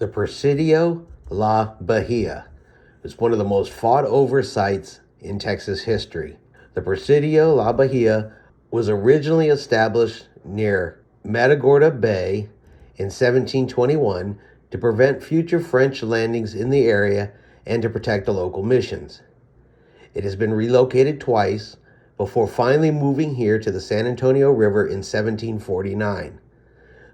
The Persidio La Bahia is one of the most fought over sites in Texas history. The Persidio La Bahia was originally established near Matagorda Bay in 1721 to prevent future French landings in the area and to protect the local missions. It has been relocated twice before finally moving here to the San Antonio River in 1749.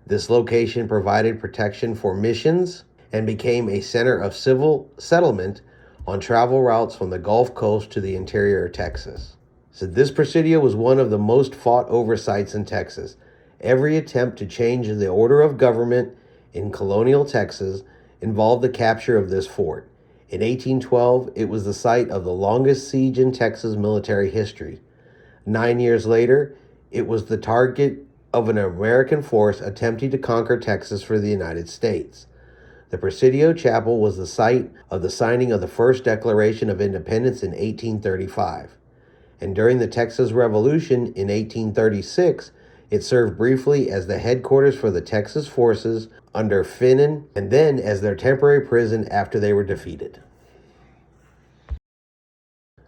This location provided protection for missions and became a center of civil settlement on travel routes from the Gulf Coast to the interior of Texas. So this Presidio was one of the most fought over sites in Texas. Every attempt to change the order of government in colonial Texas involved the capture of this fort. In 1812, it was the site of the longest siege in Texas military history. 9 years later, it was the target of an American force attempting to conquer Texas for the United States. The Presidio Chapel was the site of the signing of the first Declaration of Independence in 1835. And during the Texas Revolution in 1836, it served briefly as the headquarters for the Texas forces under Finan, and then as their temporary prison after they were defeated.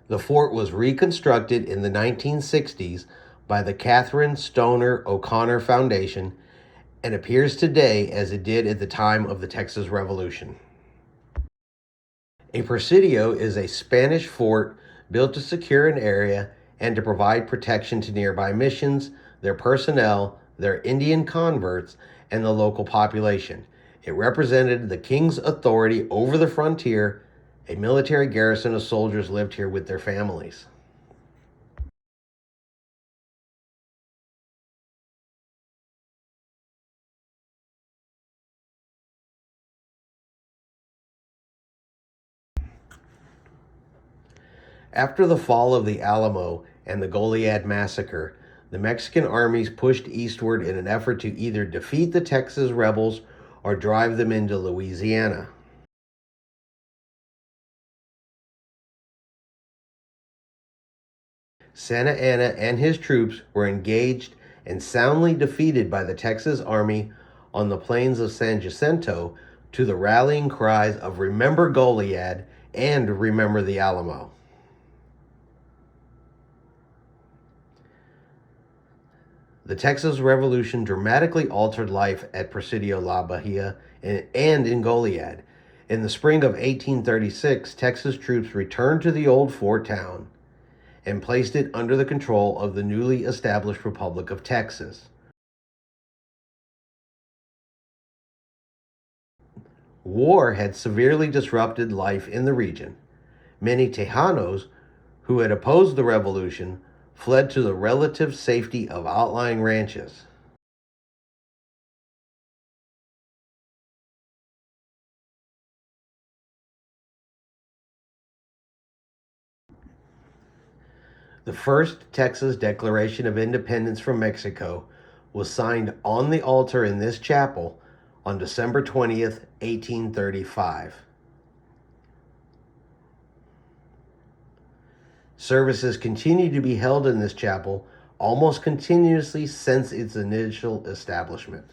The fort was reconstructed in the 1960s by the Catherine Stoner O'Connor Foundation and appears today as it did at the time of the Texas Revolution. A presidio is a Spanish fort built to secure an area and to provide protection to nearby missions, their personnel, their Indian converts, and the local population. It represented the king's authority over the frontier. A military garrison of soldiers lived here with their families. After the fall of the Alamo and the Goliad massacre, the Mexican armies pushed eastward in an effort to either defeat the Texas rebels or drive them into Louisiana. Santa Anna and his troops were engaged and soundly defeated by the Texas Army on the plains of San Jacinto to the rallying cries of "Remember Goliad" and "Remember the Alamo." The Texas Revolution dramatically altered life at Persidio La Bahia and in Goliad. In the spring of 1836, Texas troops returned to the old fort town and placed it under the control of the newly established Republic of Texas. War had severely disrupted life in the region. Many Tejanos who had opposed the revolution fled to the relative safety of outlying ranches. The first Texas Declaration of Independence from Mexico was signed on the altar in this chapel on December 20th, 1835. Services continue to be held in this chapel almost continuously since its initial establishment.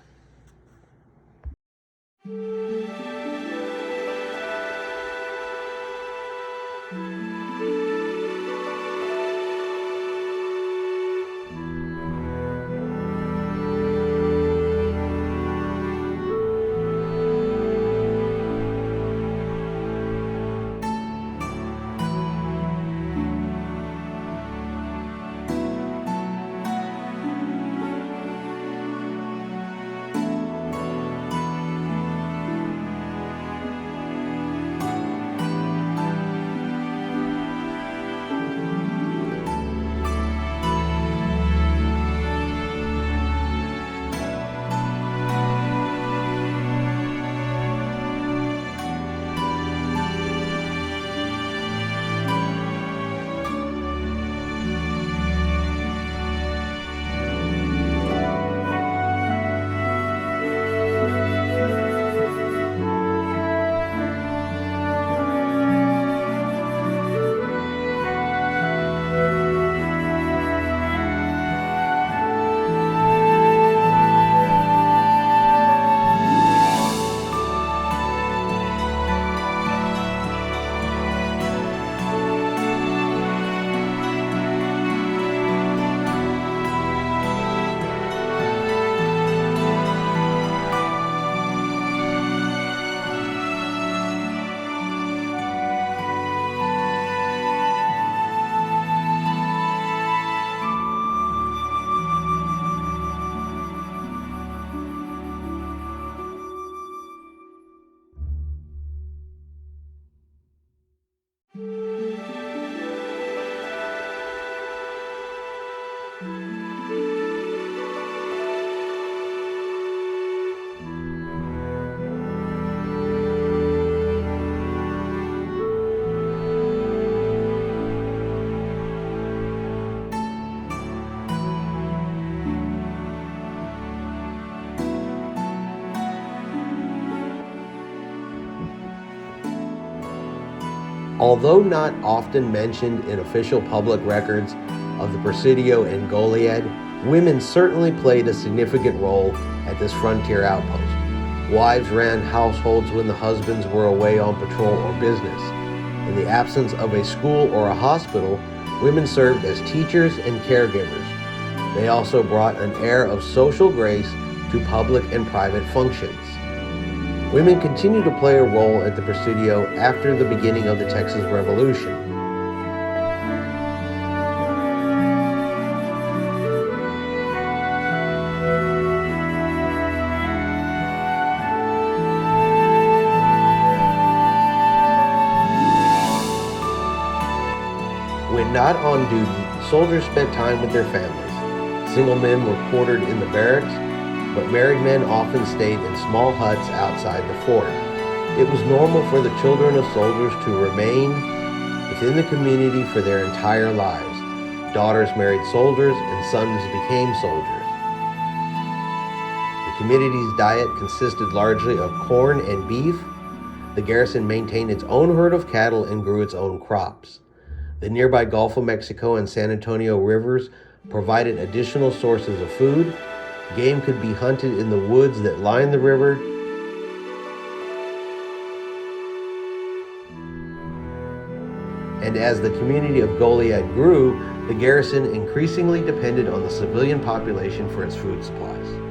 Although not often mentioned in official public records of the Persidio and Goliad, women certainly played a significant role at this frontier outpost. Wives ran households when the husbands were away on patrol or business. In the absence of a school or a hospital, women served as teachers and caregivers. They also brought an air of social grace to public and private functions. Women continued to play a role at the Persidio after the beginning of the Texas Revolution. When not on duty, soldiers spent time with their families. Single men were quartered in the barracks, but married men often stayed in small huts outside the fort. It was normal for the children of soldiers to remain within the community for their entire lives. Daughters married soldiers and sons became soldiers. The community's diet consisted largely of corn and beef. The garrison maintained its own herd of cattle and grew its own crops. The nearby Gulf of Mexico and San Antonio rivers provided additional sources of food. Game could be hunted in the woods that line the river. And as the community of Goliad grew, the garrison increasingly depended on the civilian population for its food supplies.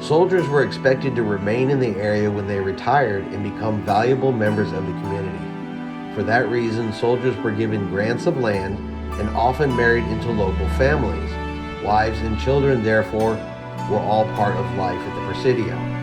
Soldiers were expected to remain in the area when they retired and become valuable members of the community. For that reason, soldiers were given grants of land and often married into local families. Wives and children, therefore, were all part of life at the Persidio.